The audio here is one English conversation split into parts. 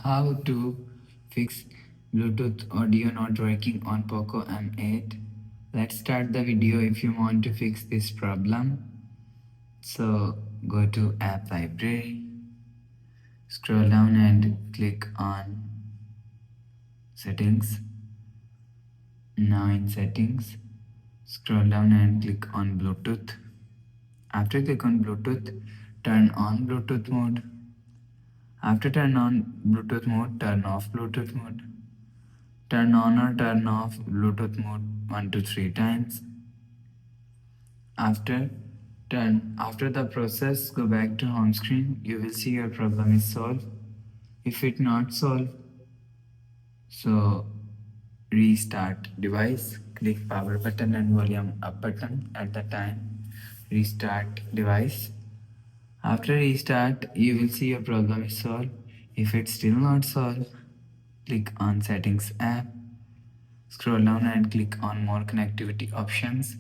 How to fix Bluetooth audio not working on Poco M8. Let's start the video if you want to fix this problem. So go to app library, scroll down and click on settings. Now in settings, scroll down and click on Bluetooth. After click on Bluetooth, turn on Bluetooth mode. After turn on Bluetooth mode, turn off Bluetooth mode. Turn on or turn off Bluetooth mode 1 to 3 times. After the process, go back to home screen. You will see your problem is solved. If it not solved, so restart device. Click power button and volume up button at the time. Restart device. After restart, you will see your problem is solved. If it's still not solved, click on settings app. Scroll down and click on more connectivity options.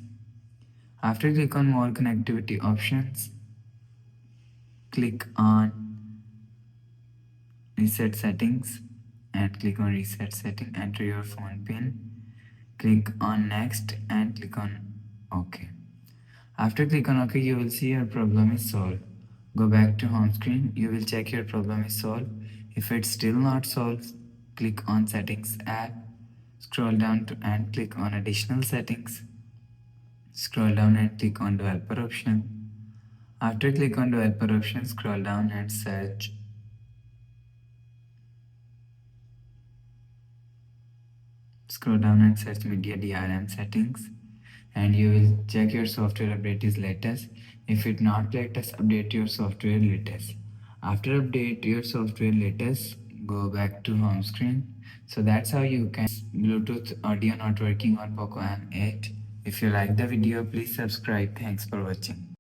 After click on more connectivity options, click on reset settings and click on reset setting. Enter your phone pin. Click on next and click on OK. After click on OK, you will see your problem is solved. Go back to home screen. You will check your problem is solved. If it's still not solved, click on settings app. Scroll down and click on additional settings. Scroll down and click on developer option. After click on developer option, scroll down and search media DRM settings, and you will check your software update is latest. If it not latest, update your software latest. After update your software latest, go back to home screen. So that's how you can Bluetooth audio not working on Poco M8. If you like the video, please subscribe. Thanks for watching.